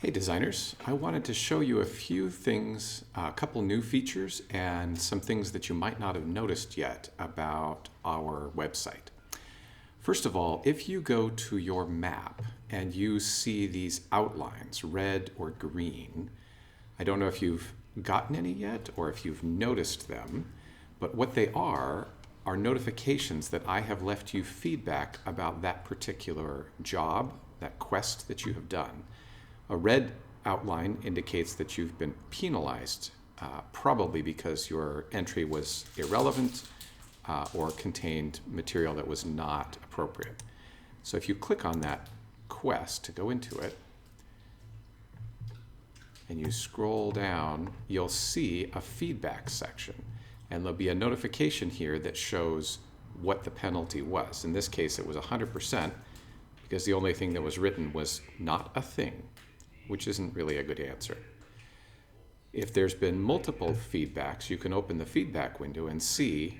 Hey designers, I wanted to show you a few things, a couple new features and some things that you might not have noticed yet about our website. First of all, if you go to your map and you see these outlines, red or green, I don't know if you've gotten any yet or if you've noticed them, but what they are notifications that I have left you feedback about that particular job, that quest that you have done. A red outline indicates that you've been penalized, probably because your entry was irrelevant or contained material that was not appropriate. So if you click on that quest to go into it, and you scroll down, you'll see a feedback section. And there'll be a notification here that shows what the penalty was. In this case, it was 100% because the only thing that was written was not a thing, which isn't really a good answer. If there's been multiple feedbacks, you can open the feedback window and see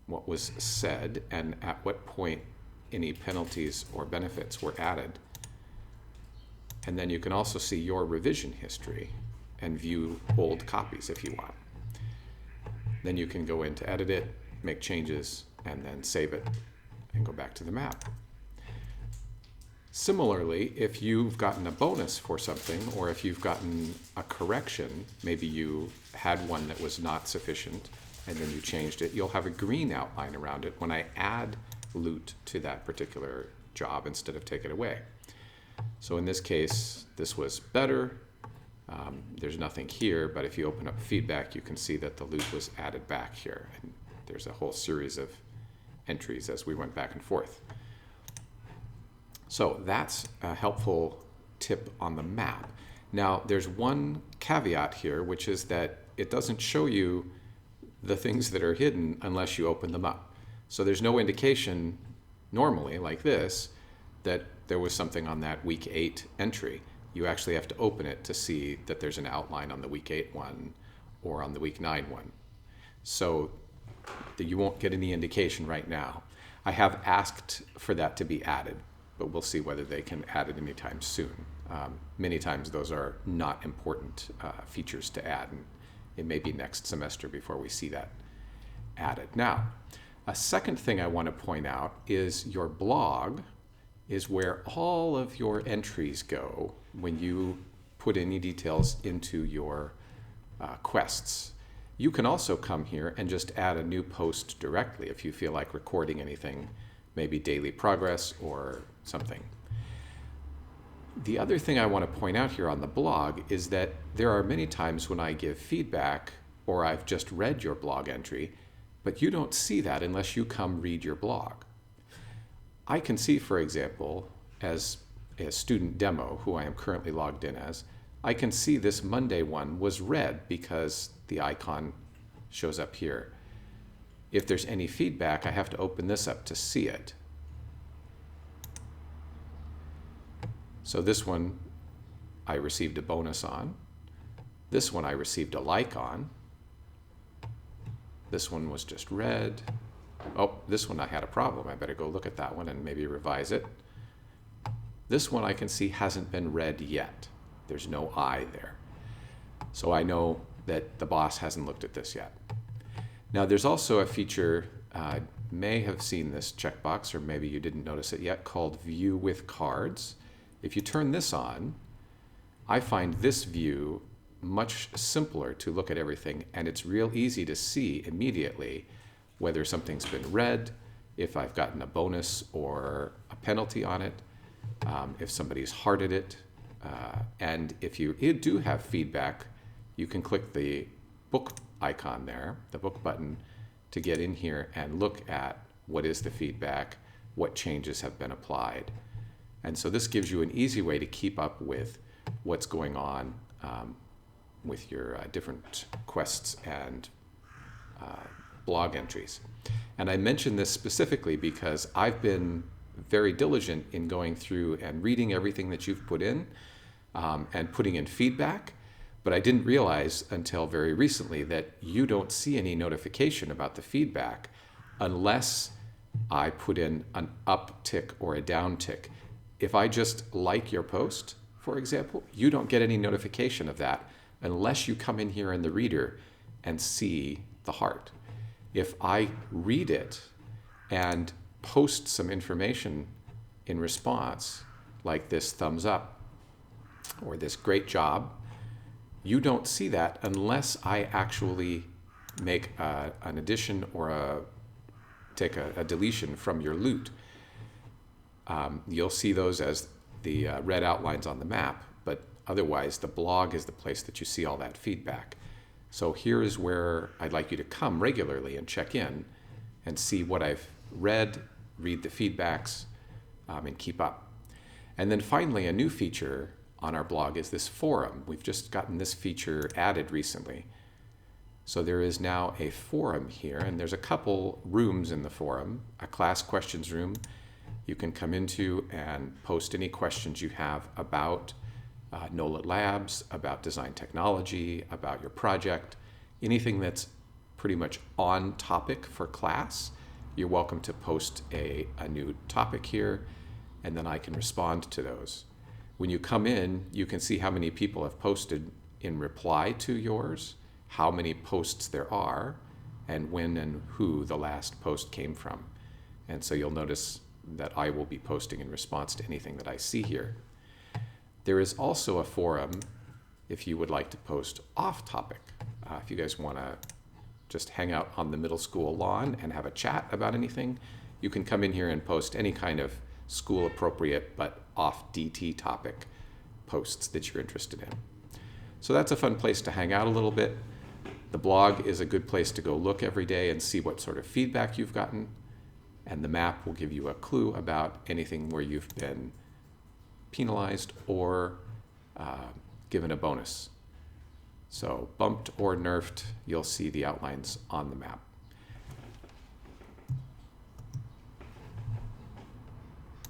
what was said and at what point any penalties or benefits were added. And then you can also see your revision history and view old copies if you want. Then you can go in to edit it, make changes, and then save it and go back to the map. Similarly, if you've gotten a bonus for something, or if you've gotten a correction, maybe you had one that was not sufficient and then you changed it, you'll have a green outline around it when I add loot to that particular job instead of take it away. So in this case, this was better. There's nothing here, but if you open up feedback, you can see that the loot was added back here. And there's a whole series of entries as we went back and forth. So that's a helpful tip on the map. Now, there's one caveat here, which is that it doesn't show you the things that are hidden unless you open them up. So there's no indication normally like this that there was something on that week 8 entry. You actually have to open it to see that there's an outline on the week 8 one or on the week 9 one. So that you won't get any indication right now. I have asked for that to be added, but we'll see whether they can add it anytime soon. Many times those are not important features to add, and it may be next semester before we see that added. Now, a second thing I want to point out is your blog is where all of your entries go when you put any details into your quests. You can also come here and just add a new post directly if you feel like recording anything, maybe daily progress or something. The other thing I want to point out here on the blog is that there are many times when I give feedback or I've just read your blog entry, but you don't see that unless you come read your blog. I can see, for example, as a student demo, who I am currently logged in as, I can see this Monday one was read because the icon shows up here. If there's any feedback, I have to open this up to see it. So this one I received a bonus on. This one I received a like on. This one was just read. Oh, this one I had a problem. I better go look at that one and maybe revise it. This one I can see hasn't been read yet. There's no I there. So I know that the boss hasn't looked at this yet. Now there's also a feature, may have seen this checkbox, or maybe you didn't notice it yet, called View with Cards. If you turn this on, I find this view much simpler to look at everything, and it's real easy to see immediately whether something's been read, if I've gotten a bonus or a penalty on it, if somebody's hearted it, and if you do have feedback, you can click the book icon there, the book button, to get in here and look at what is the feedback, what changes have been applied. And so this gives you an easy way to keep up with what's going on with your different quests and blog entries. And I mention this specifically because I've been very diligent in going through and reading everything that you've put in and putting in feedback, but I didn't realize until very recently that you don't see any notification about the feedback unless I put in an up tick or a down tick. If I just like your post, for example, you don't get any notification of that unless you come in here in the reader and see the heart. If I read it and post some information in response, like this thumbs up or this great job, you don't see that unless I actually make an addition or take a deletion from your loot. You'll see those as the red outlines on the map, but otherwise the blog is the place that you see all that feedback. So here is where I'd like you to come regularly and check in and see what I've read, read the feedbacks, and keep up. And then finally, a new feature on our blog is this forum. We've just gotten this feature added recently. So there is now a forum here, and there's a couple rooms in the forum, a class questions room you can come into and post any questions you have about NOLIT Labs, about design technology, about your project, anything that's pretty much on topic for class. You're welcome to post a new topic here, and then I can respond to those. When you come in, you can see how many people have posted in reply to yours, how many posts there are, and when and who the last post came from. And so you'll notice that I will be posting in response to anything that I see here. There is also a forum if you would like to post off topic. If you guys want to just hang out on the middle school lawn and have a chat about anything, you can come in here and post any kind of school appropriate but off DT topic posts that you're interested in. So that's a fun place to hang out a little bit. The blog is a good place to go look every day and see what sort of feedback you've gotten. And the map will give you a clue about anything where you've been penalized or given a bonus. So bumped or nerfed, you'll see the outlines on the map.